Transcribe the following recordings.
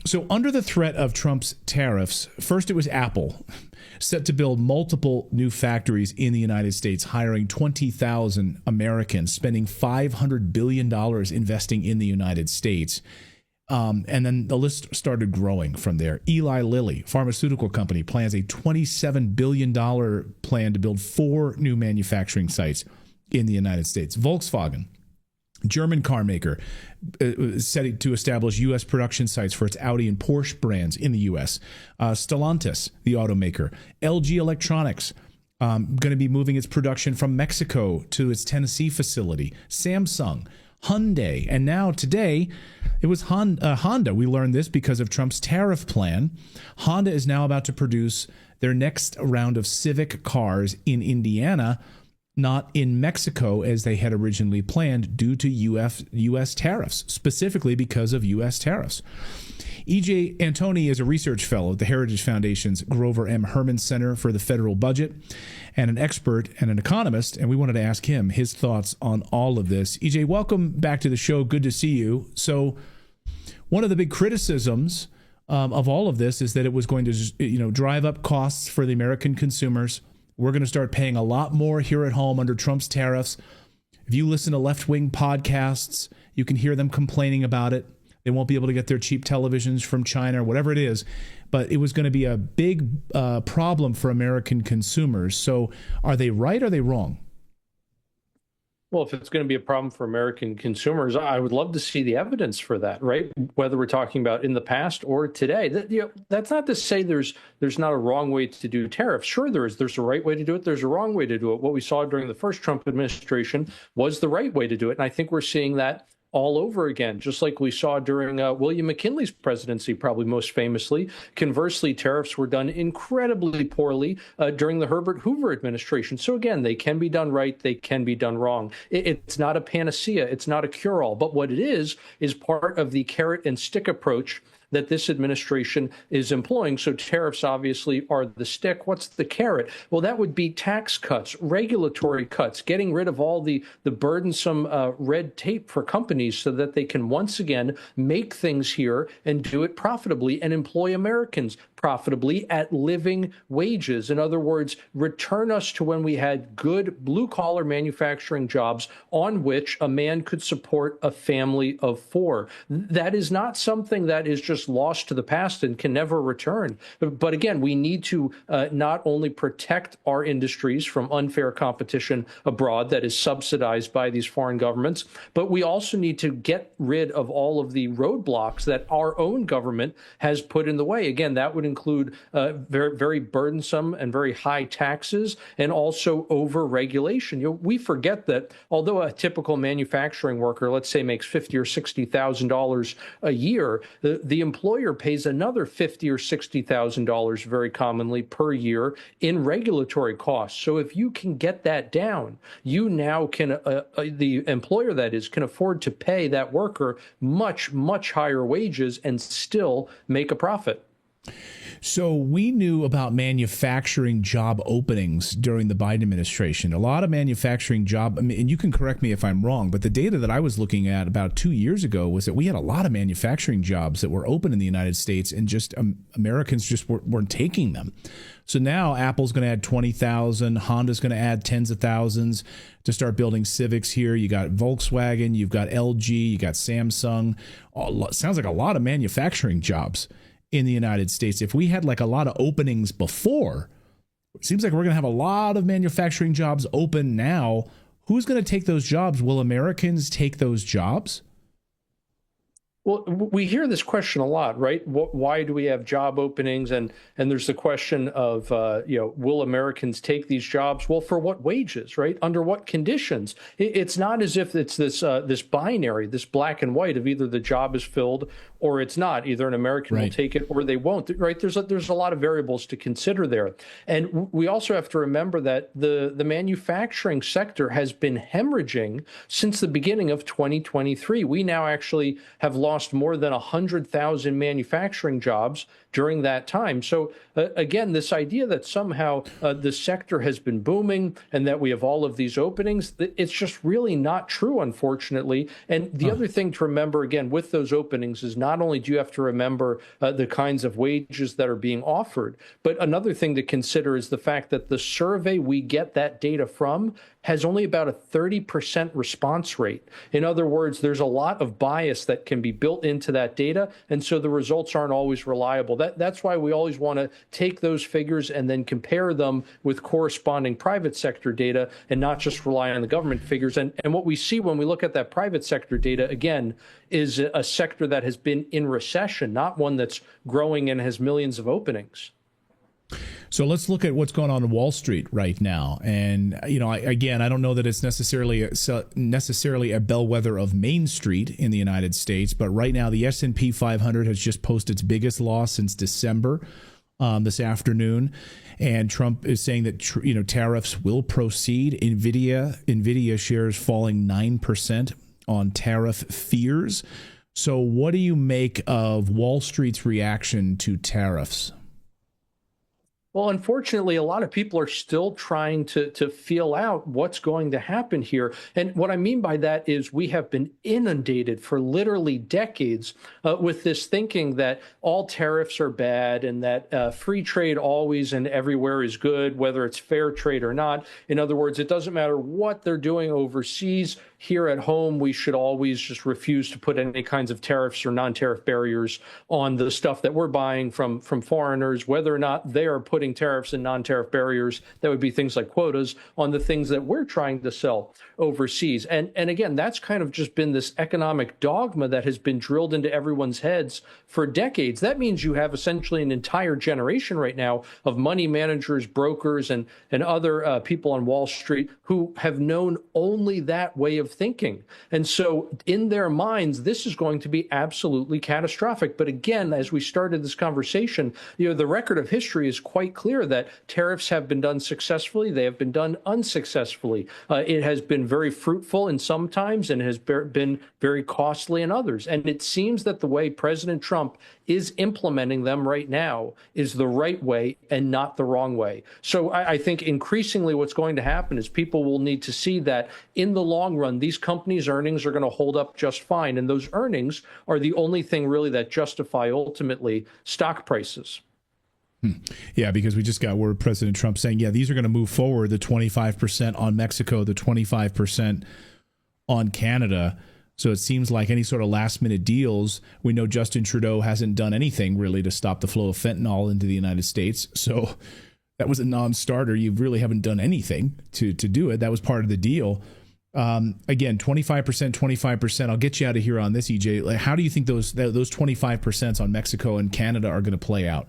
So under the threat of Trump's tariffs, first it was Apple, set to build multiple new factories in the United States, hiring 20,000 Americans, spending $500 billion investing in the United States. And then the list started growing from there. Eli Lilly, pharmaceutical company, plans a $27 billion plan to build 4 new manufacturing sites in the United States. Volkswagen, German car maker, set to establish U.S. production sites for its Audi and Porsche brands in the U.S. Stellantis, the automaker. LG Electronics, going to be moving its production from Mexico to its Tennessee facility. Samsung, Hyundai, and now today it was Honda. We learned this because of Trump's tariff plan. Honda is now about to produce their next round of Civic cars in Indiana, not in Mexico as they had originally planned due to U.S. tariffs, specifically because of U.S. tariffs. E.J. Antoni is a research fellow at the Heritage Foundation's Grover M. Herman Center for the Federal Budget and an expert and an economist, and we wanted to ask him his thoughts on all of this. E.J., welcome back to the show. Good to see you. So one of the big criticisms of all of this is that it was going to drive up costs for the American consumers. We're going to start paying a lot more here at home under Trump's tariffs. If you listen to left-wing podcasts, you can hear them complaining about it. They won't be able to get their cheap televisions from China or whatever it is. But it was going to be a big problem for American consumers. So are they right or are they wrong? Well, if it's going to be a problem for American consumers, I would love to see the evidence for that, right? Whether we're talking about in the past or today. That's not to say there's not a wrong way to do tariffs. Sure, there is. There's a right way to do it. There's a wrong way to do it. What we saw during the first Trump administration was the right way to do it. And I think we're seeing that all over again, just like we saw during William McKinley's presidency, probably most famously. Conversely, tariffs were done incredibly poorly during the Herbert Hoover administration. So again, they can be done right, they can be done wrong. It's not a panacea, it's not a cure-all, but what it is part of the carrot and stick approach that this administration is employing. So tariffs obviously are the stick. What's the carrot? Well, that would be tax cuts, regulatory cuts, getting rid of all the burdensome red tape for companies so that they can once again make things here and do it profitably and employ Americans profitably at living wages. In other words, return us to when we had good blue-collar manufacturing jobs on which a man could support a family of 4. That is not something that is just lost to the past and can never return. But again, we need to not only protect our industries from unfair competition abroad that is subsidized by these foreign governments, but we also need to get rid of all of the roadblocks that our own government has put in the way. Again, that would include very, very burdensome and very high taxes and also over-regulation. We forget that although a typical manufacturing worker, let's say, makes $50,000 or $60,000 a year, the employer pays another $50,000 or $60,000 very commonly per year in regulatory costs. So if you can get that down, you now can, the employer that is, can afford to pay that worker much, much higher wages and still make a profit. So we knew about manufacturing job openings during the Biden administration. A lot of manufacturing and you can correct me if I'm wrong, but the data that I was looking at about 2 years ago was that we had a lot of manufacturing jobs that were open in the United States and just Americans just weren't taking them. So now Apple's going to add 20,000, Honda's going to add tens of thousands to start building Civics here. You got Volkswagen, you've got LG, you got Samsung. Sounds like a lot of manufacturing jobs in the United States. If we had like a lot of openings before, it seems like we're going to have a lot of manufacturing jobs open now. Who's going to take those jobs? Will Americans take those jobs? Well, we hear this question a lot, right? Why do we have job openings? And there's the question of, will Americans take these jobs? Well, for what wages, right? Under what conditions? It's not as if it's this binary, this black and white of either the job is filled or it's not. Either an American will take it or they won't, right? There's a lot of variables to consider there. And we also have to remember that the manufacturing sector has been hemorrhaging since the beginning of 2023. We now actually have lost more than 100,000 manufacturing jobs during that time. So again, this idea that somehow the sector has been booming and that we have all of these openings, it's just really not true, unfortunately. And the other thing to remember, again, with those openings is not not only do you have to remember the kinds of wages that are being offered, but another thing to consider is the fact that the survey we get that data from has only about a 30% response rate. In other words, there's a lot of bias that can be built into that data, and so the results aren't always reliable. That's why we always want to take those figures and then compare them with corresponding private sector data and not just rely on the government figures. And what we see when we look at that private sector data, again, is a sector that has been in recession, not one that's growing and has millions of openings. So let's look at what's going on in Wall Street right now. And, I don't know that it's necessarily a bellwether of Main Street in the United States, but right now the S&P 500 has just posted its biggest loss since December this afternoon. And Trump is saying that, tariffs will proceed. NVIDIA shares falling 9% on tariff fears. So what do you make of Wall Street's reaction to tariffs? Well, unfortunately, a lot of people are still trying to feel out what's going to happen here. And what I mean by that is we have been inundated for literally decades with this thinking that all tariffs are bad and that free trade always and everywhere is good, whether it's fair trade or not. In other words, it doesn't matter what they're doing overseas. Here at home, we should always just refuse to put any kinds of tariffs or non-tariff barriers on the stuff that we're buying from foreigners, whether or not they are putting tariffs and non-tariff barriers. That would be things like quotas on the things that we're trying to sell overseas. And again, that's kind of just been this economic dogma that has been drilled into everyone's heads for decades. That means you have essentially an entire generation right now of money managers, brokers, and other people on Wall Street who have known only that way of thinking. And so in their minds, this is going to be absolutely catastrophic. But again, as we started this conversation, the record of history is quite clear that tariffs have been done successfully. They have been done unsuccessfully. It has been very fruitful in some times and has been very costly in others. And it seems that the way President Trump is implementing them right now is the right way and not the wrong way. So I think increasingly what's going to happen is people will need to see that in the long run, these companies' earnings are going to hold up just fine. And those earnings are the only thing really that justify ultimately stock prices. Yeah, because we just got word President Trump saying, these are going to move forward, the 25% on Mexico, the 25% on Canada. So it seems like any sort of last minute deals, we know Justin Trudeau hasn't done anything really to stop the flow of fentanyl into the United States. So that was a non-starter. You really haven't done anything to do it. That was part of the deal. Again, 25%. I'll get you out of here on this, EJ. Like, how do you think those 25% on Mexico and Canada are going to play out?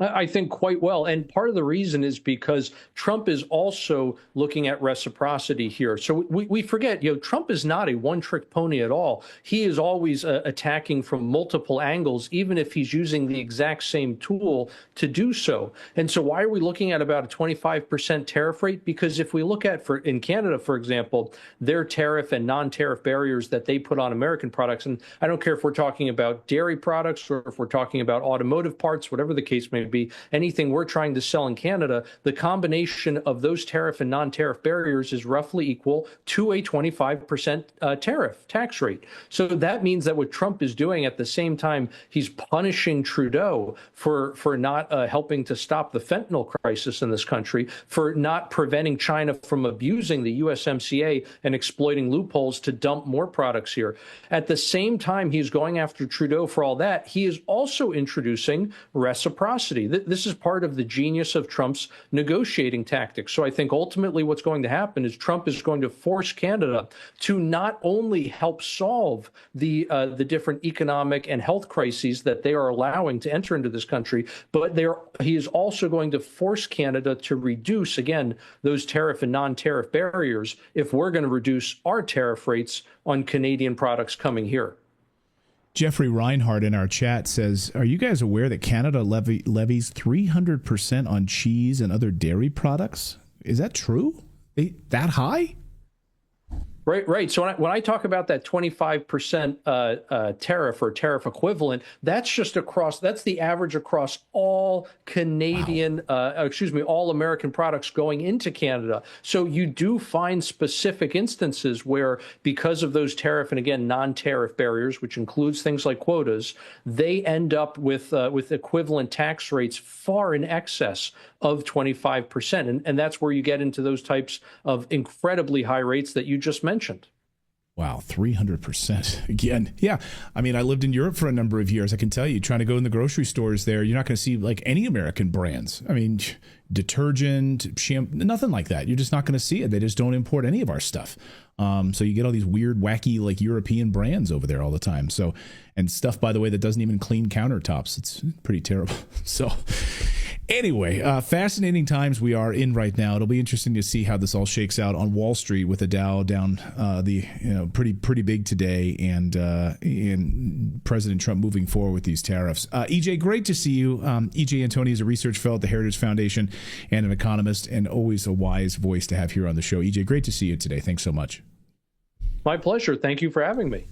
I think quite well. And part of the reason is because Trump is also looking at reciprocity here. So we forget, Trump is not a one-trick pony at all. He is always attacking from multiple angles, even if he's using the exact same tool to do so. And so why are we looking at about a 25% tariff rate? Because if we look at, in Canada, for example, their tariff and non-tariff barriers that they put on American products, and I don't care if we're talking about dairy products or if we're talking about automotive parts, whatever the case may be, anything we're trying to sell in Canada, the combination of those tariff and non-tariff barriers is roughly equal to a 25% tariff tax rate. So that means that what Trump is doing at the same time, he's punishing Trudeau for not helping to stop the fentanyl crisis in this country, for not preventing China from abusing the USMCA and exploiting loopholes to dump more products here. At the same time he's going after Trudeau for all that, he is also introducing reciprocity. This is part of the genius of Trump's negotiating tactics. So I think ultimately what's going to happen is Trump is going to force Canada to not only help solve the different economic and health crises that they are allowing to enter into this country, but he is also going to force Canada to reduce, again, those tariff and non-tariff barriers if we're going to reduce our tariff rates on Canadian products coming here. Jeffrey Reinhardt in our chat says, are you guys aware that Canada levies 300% on cheese and other dairy products? Is that true? That high? Right. So when I talk about that 25% tariff or tariff equivalent, that's the average across all Canadian, all American products going into Canada. So you do find specific instances where, because of those tariff and again non-tariff barriers, which includes things like quotas, they end up with equivalent tax rates far in excess of 25%, and that's where you get into those types of incredibly high rates that you just mentioned. Wow, 300% again. Yeah. I mean, I lived in Europe for a number of years. I can tell you, trying to go in the grocery stores there, you're not going to see like any American brands. I mean, detergent, shampoo, nothing like that. You're just not going to see it. They just don't import any of our stuff. So you get all these weird, wacky, like European brands over there all the time. So, and stuff, by the way, that doesn't even clean countertops. It's pretty terrible. So anyway, fascinating times we are in right now. It'll be interesting to see how this all shakes out on Wall Street with the Dow down pretty big today, and President Trump moving forward with these tariffs. EJ, great to see you. EJ Antoni is a research fellow at the Heritage Foundation and an economist, and always a wise voice to have here on the show. EJ, great to see you today. Thanks so much. My pleasure. Thank you for having me.